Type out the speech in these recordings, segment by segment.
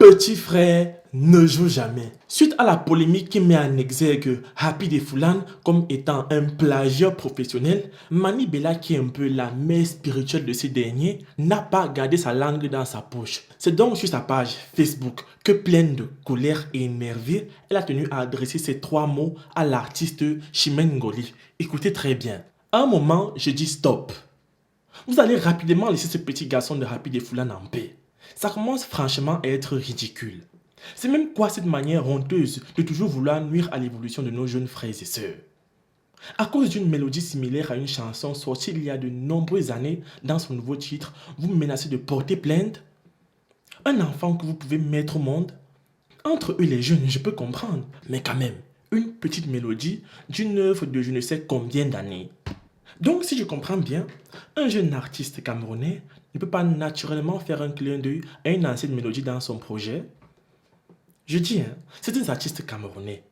Petit frère ne joue jamais. Suite à la polémique qui met en exergue Happy de Foulane comme étant un plagieur professionnel, Mani Bella, qui est un peu la mère spirituelle de ces derniers, n'a pas gardé sa langue dans sa poche. C'est donc sur sa page Facebook que, pleine de colère et énervée, elle a tenu à adresser ces 3 mots à l'artiste Chimène Ngoli. Écoutez très bien. À un moment, je dis stop. Vous allez rapidement laisser ce petit garçon de Happy de Foulane en paix. Ça commence franchement à être ridicule. C'est même quoi cette manière honteuse de toujours vouloir nuire à l'évolution de nos jeunes frères et sœurs? À cause d'une mélodie similaire à une chanson sortie il y a de nombreuses années dans son nouveau titre, vous menacez de porter plainte? Un enfant que vous pouvez mettre au monde? Entre eux les jeunes, je peux comprendre, mais quand même, une petite mélodie d'une œuvre de je ne sais combien d'années. Donc, si je comprends bien, un jeune artiste camerounais ne peut pas naturellement faire un clin d'œil à une ancienne mélodie dans son projet. Je dis, c'est des artistes camerounais.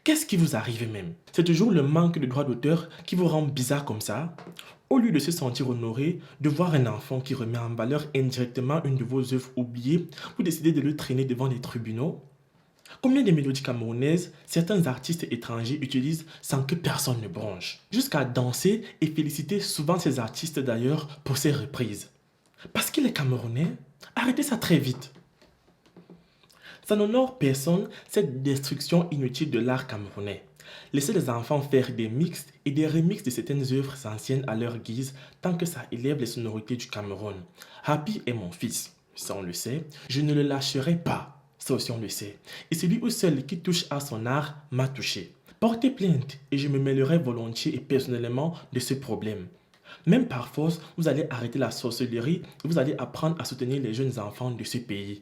Qu'est-ce qui vous arrive même? C'est toujours le manque de droits d'auteur qui vous rend bizarre comme ça? Au lieu de se sentir honoré de voir un enfant qui remet en valeur indirectement une de vos œuvres oubliées, vous décidez de le traîner devant les tribunaux? Combien de mélodies camerounaises certains artistes étrangers utilisent sans que personne ne bronche? Jusqu'à danser et féliciter souvent ces artistes d'ailleurs pour ces reprises. Parce qu'il est camerounais, arrêtez ça très vite. Ça n'honore personne, cette destruction inutile de l'art camerounais. Laissez les enfants faire des mix et des remixes de certaines œuvres anciennes à leur guise tant que ça élève les sonorités du Cameroun. Happy est mon fils, ça on le sait, je ne le lâcherai pas, ça aussi on le sait. Et celui ou celle qui touche à son art m'a touché. Portez plainte et je me mêlerai volontiers et personnellement de ce problème. Même par force, vous allez arrêter la sorcellerie et vous allez apprendre à soutenir les jeunes enfants de ce pays.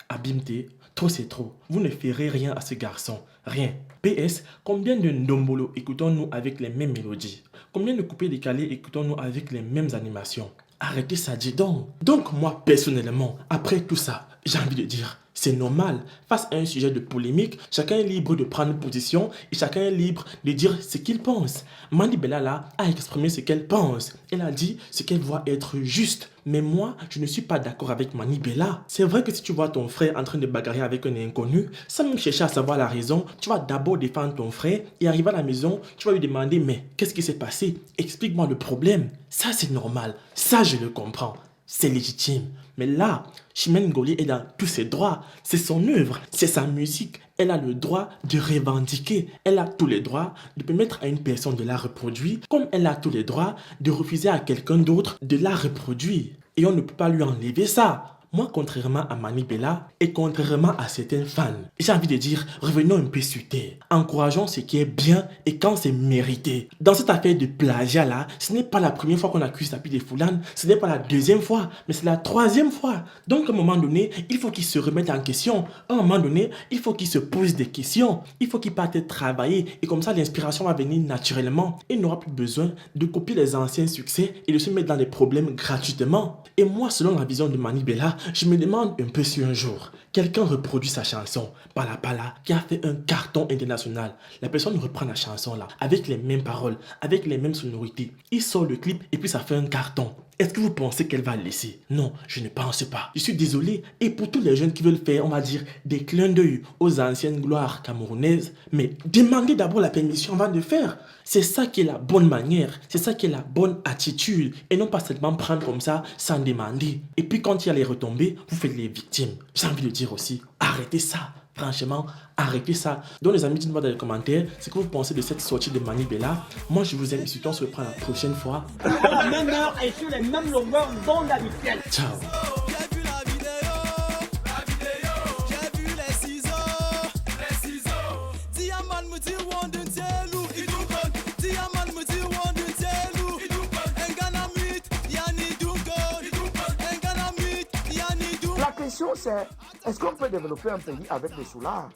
Abimté, trop c'est trop. Vous ne ferez rien à ce garçon. Rien. PS, combien de ndombolo écoutons-nous avec les mêmes mélodies? Combien de coupés décalés écoutons-nous avec les mêmes animations? Arrêtez ça, dis donc. Donc moi, personnellement, après tout ça, j'ai envie de dire, c'est normal. Face à un sujet de polémique, chacun est libre de prendre position et chacun est libre de dire ce qu'il pense. Mani Bella là a exprimé ce qu'elle pense. Elle a dit ce qu'elle voit être juste. Mais moi, je ne suis pas d'accord avec Mani Bella. C'est vrai que si tu vois ton frère en train de bagarrer avec un inconnu, sans même chercher à savoir la raison, tu vas d'abord défendre ton frère et arriver à la maison, tu vas lui demander mais qu'est-ce qui s'est passé? Explique-moi le problème. Ça c'est normal, ça je le comprends. C'est légitime. Mais là, Chimène Ngoli est dans tous ses droits. C'est son œuvre, c'est sa musique. Elle a le droit de revendiquer. Elle a tous les droits de permettre à une personne de la reproduire, comme elle a tous les droits de refuser à quelqu'un d'autre de la reproduire. Et on ne peut pas lui enlever ça. Moi, contrairement à Mani Bella et contrairement à certains fans, j'ai envie de dire, revenons un peu sur terre. Encourageons ce qui est bien et quand c'est mérité. Dans cette affaire de plagiat là, ce n'est pas la première fois qu'on accuse Happy de Foulane, ce n'est pas la deuxième fois, mais c'est la 3e fois. Donc à un moment donné, il faut qu'il se remette en question. À un moment donné, il faut qu'il se pose des questions. Il faut qu'il parte travailler et comme ça l'inspiration va venir naturellement. Il n'aura plus besoin de copier les anciens succès et de se mettre dans des problèmes gratuitement. Et moi, selon la vision de Mani Bella, je me demande un peu si un jour, quelqu'un reproduit sa chanson, Pala Pala, qui a fait un carton international. La personne reprend la chanson là, avec les mêmes paroles, avec les mêmes sonorités. Il sort le clip et puis ça fait un carton. Est-ce que vous pensez qu'elle va le laisser? Non, je ne pense pas. Je suis désolé. Et pour tous les jeunes qui veulent faire, on va dire, des clins d'œil aux anciennes gloires camerounaises, mais demandez d'abord la permission avant de faire. C'est ça qui est la bonne manière. C'est ça qui est la bonne attitude. Et non pas seulement prendre comme ça sans demander. Et puis quand il y a les retombées, vous faites les victimes. J'ai envie de dire aussi, arrêtez ça. Franchement, arrêtez ça. Donc les amis, dites-moi dans les commentaires ce que vous pensez de cette sortie de Mani Bella. Moi, je vous aime. Et on se reprend la prochaine fois. À la même heure et sur les mêmes longueurs d'onde habituelles. Ciao. La question c'est, est-ce qu'on peut développer un pays avec des soulards?